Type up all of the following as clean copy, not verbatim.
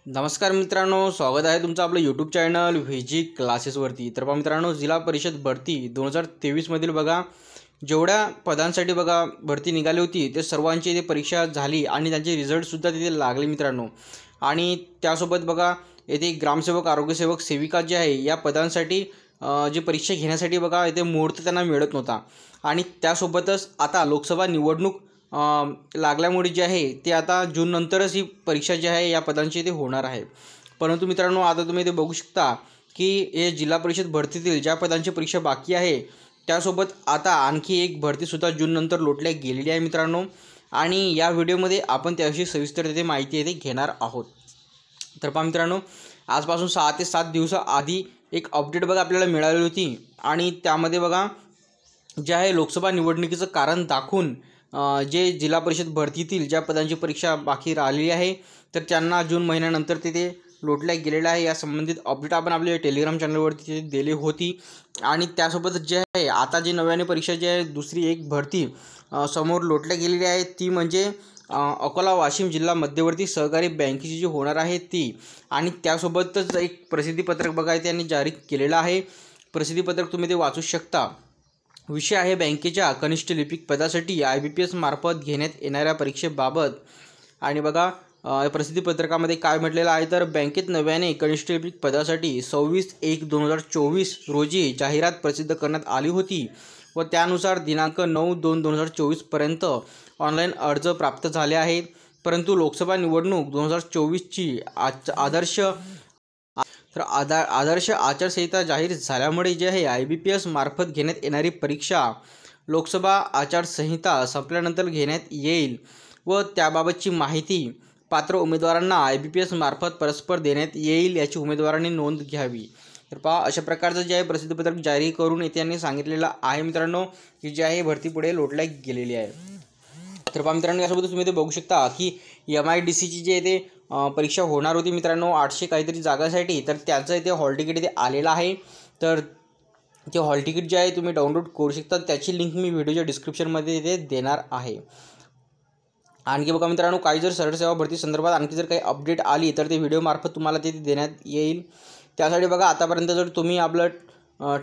नमस्कार मित्रांनो, स्वागत आहे तुमचं आपलं यूट्यूब चॅनल व्हीजी क्लासेसवरती। तर पहा मित्रांनो, जिल्हा परिषद भरती 2023 मधील बघा जेवढ्या पदांसाठी बघा भरती निघाली होती ते सर्वांची इथे परीक्षा झाली आणि त्यांचे रिझल्टसुद्धा तिथे लागले मित्रांनो। आणि त्यासोबत बघा येथे ग्रामसेवक, आरोग्यसेवक, सेविका जे आहे या पदांसाठी जी परीक्षा घेण्यासाठी बघा इथे मुहूर्त त्यांना मिळत नव्हता। आणि त्यासोबतच आता लोकसभा निवडणूक लागल्यामुळे जे आहे ते आता जून नंतरच ही परीक्षा जी आहे या पदांची ते होणार आहे। परंतु मित्रांनो, आता तुम्ही इथे बघू शकता की हे जिल्हा परिषद भरतीतील ज्या पदांची परीक्षा बाकी आहे त्यासोबत आता आणखी एक भरतीसुद्धा जून नंतर लोटल्या गेलेली आहे मित्रांनो। आणि या व्हिडिओमध्ये आपण त्याविषयी सविस्तर तिथे माहिती इथे घेणार आहोत। तर पहा मित्रांनो, आजपासून 6 ते 7 दिवसाआधी एक अपडेट बघा आपल्याला मिळाली होती आणि त्यामध्ये बघा जे आहे लोकसभा निवडणुकीचं कारण दाखवून जे जिल्हा परिषद भरतीतील ज्या पदांची परीक्षा बाकी राहिलेली आहे तर त्यांना जून महिन्यानंतर तिथे लोटल्या गेलेलं आहे। या संबंधित अपडेट आपण आपल्या टेलिग्राम चॅनलवरती दिली होती। आणि त्यासोबतच जे आहे आता जी नव्याने परीक्षा जी आहे दुसरी एक भरती समोर लोटल्या गेलेली आहे ती म्हणजे अकोला वाशिम जिल्हा मध्यवर्ती सहकारी बँकेची जी होणार आहे ती। आणि त्यासोबतच एक प्रसिद्धीपत्रक बघा त्यांनी जारी केलेलं आहे। प्रसिद्धीपत्रक तुम्ही ते वाचू शकता। विषय आहे बँकेच्या कनिष्ठ लिपिक पदासाठी IBPS मार्फत घेण्यात येणाऱ्या परीक्षेबाबत। आणि बघा प्रसिद्धीपत्रकामध्ये काय म्हटलेलं आहे तर बँकेत नव्याने कनिष्ठ लिपिक पदासाठी 26/1/2024 रोजी जाहिरात प्रसिद्ध करण्यात आली होती व त्यानुसार दिनांक 9/2/2024 पर्यंत ऑनलाईन अर्ज प्राप्त झाले आहेत। परंतु लोकसभा निवडणूक 2024ची आदर्श आचारसंहिता जाहीर झाल्यामुळे जे आहे IBPS मार्फत घेण्यात येणारी परीक्षा लोकसभा आचारसंहिता संपल्यानंतर घेण्यात येईल व त्याबाबतची माहिती पात्र उमेदवारांना IBPS मार्फत परस्पर देण्यात येईल याची उमेदवारांनी नोंद घ्यावी। तर पहा अशा प्रकारचं जे आहे प्रसिद्धीपत्रक जारी करून येथे यांनी सांगितलेलं आहे मित्रांनो की जे आहे भरती पुढे लोटल्या गेलेली आहे। तर पहा मित्रांनो, यासोबत तुम्ही ते बघू शकता की MIDCची जे इथे परीक्षा होणार होती मित्रांनो 800 काहीतरी जागासाठी, तर त्याचं इथे हॉल तिकीट इथे आलेलं आहे। तर ते हॉल तिकीट जे आहे तुम्ही डाउनलोड करू शकता, त्याची लिंक मी व्हिडिओच्या डिस्क्रिप्शनमध्ये इथे देणार आहे। आणखी बघा मित्रांनो, काही जर सरळ सेवा भरती संदर्भात आणखी जर काही अपडेट आली तर ते व्हिडिओ मार्फत तुम्हाला ते देण्यात येईल। त्यासाठी बघा आतापर्यंत जर तुम्ही आपलं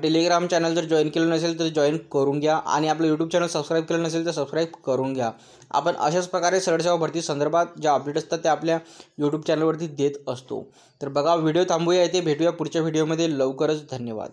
टेलिग्राम चॅनल जर जॉईन केलं नसेल तर जॉईन करून घ्या आणि आपलं यूट्यूब चॅनल सबस्क्राईब केलं नसेल तर सबस्क्राईब करून घ्या। आपण अशाच प्रकारे सरळ सेवा भरती संदर्भात ज्या अपडेट असतात ते आपल्या यूट्यूब चॅनलवरती देत असतो। तर बघा व्हिडिओ थांबूया, इथे भेटूया पुढच्या व्हिडिओमध्ये लवकरच। धन्यवाद।